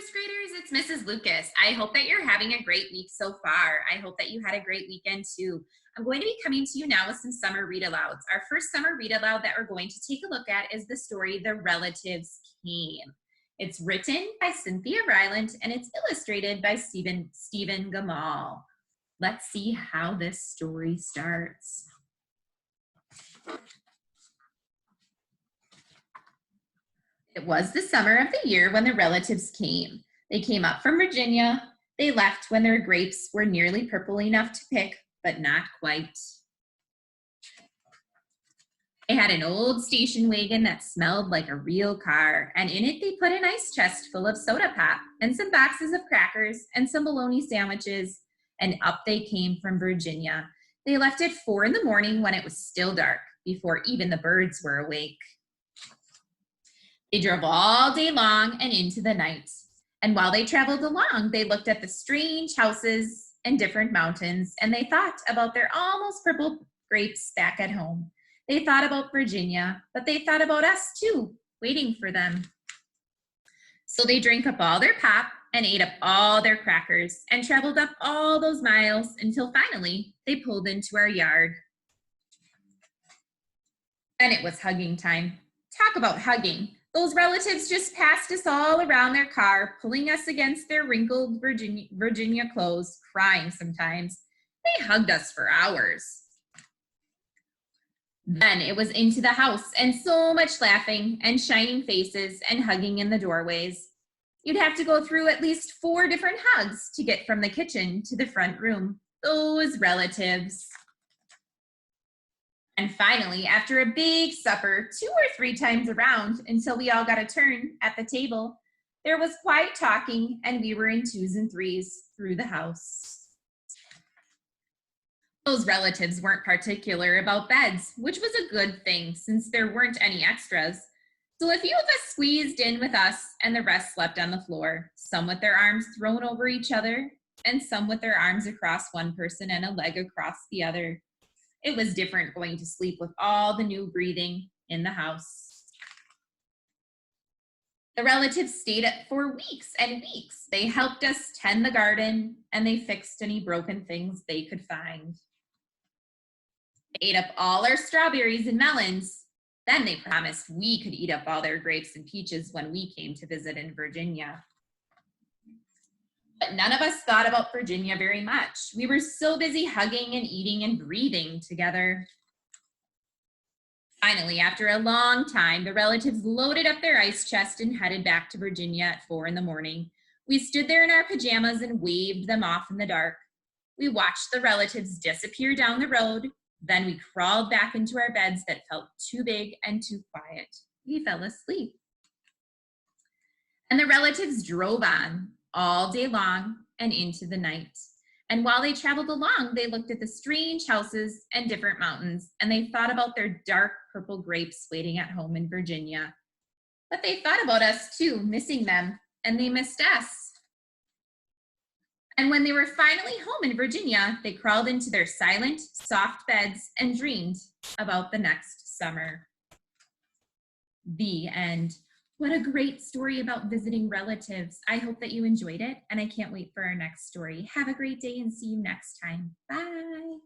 first graders, it's Mrs. Lucas. I hope that you're having a great week so far. I hope that you had a great weekend too. I'm going to be coming to you now with some summer read-alouds. Our first summer read-aloud that we're going to take a look at is the story, The Relatives Came. It's written by Cynthia Rylant and it's illustrated by Stephen Gamal. Let's see how this story starts. It was the summer of the year when the relatives came. They came up from Virginia. They left when their grapes were nearly purple enough to pick, but not quite. They had an old station wagon that smelled like a real car, and in it they put an ice chest full of soda pop and some boxes of crackers and some bologna sandwiches, and up they came from Virginia. They left at 4 in the morning when it was still dark, before even the birds were awake. They drove all day long and into the night. And while they traveled along, they looked at the strange houses and different mountains, and they thought about their almost purple grapes back at home. They thought about Virginia, but they thought about us too, waiting for them. So they drank up all their pop and ate up all their crackers and traveled up all those miles until finally they pulled into our yard. Then it was hugging time. Talk about hugging. Those relatives just passed us all around their car, pulling us against their wrinkled Virginia clothes, crying sometimes. They hugged us for hours. Then it was into the house and so much laughing and shining faces and hugging in the doorways. You'd have to go through at least 4 different hugs to get from the kitchen to the front room. Those relatives. And finally, after a big supper, 2 or 3 times around until we all got a turn at the table, there was quiet talking and we were in 2s and 3s through the house. Those relatives weren't particular about beds, which was a good thing since there weren't any extras. So a few of us squeezed in with us and the rest slept on the floor, some with their arms thrown over each other and some with their arms across one person and a leg across the other. It was different going to sleep with all the new breathing in the house. The relatives stayed up for weeks and weeks. They helped us tend the garden and they fixed any broken things they could find. They ate up all our strawberries and melons. Then they promised we could eat up all their grapes and peaches when we came to visit in Virginia. But none of us thought about Virginia very much. We were so busy hugging and eating and breathing together. Finally, after a long time, the relatives loaded up their ice chest and headed back to Virginia at 4 in the morning. We stood there in our pajamas and waved them off in the dark. We watched the relatives disappear down the road. Then we crawled back into our beds that felt too big and too quiet. We fell asleep. And the relatives drove on all day long and into the night. And while they traveled along, they looked at the strange houses and different mountains, and they thought about their dark purple grapes waiting at home in Virginia. But they thought about us too, missing them, and they missed us. And when they were finally home in Virginia, they crawled into their silent, soft beds and dreamed about the next summer. The end. What a great story about visiting relatives. I hope that you enjoyed it, and I can't wait for our next story. Have a great day and see you next time. Bye.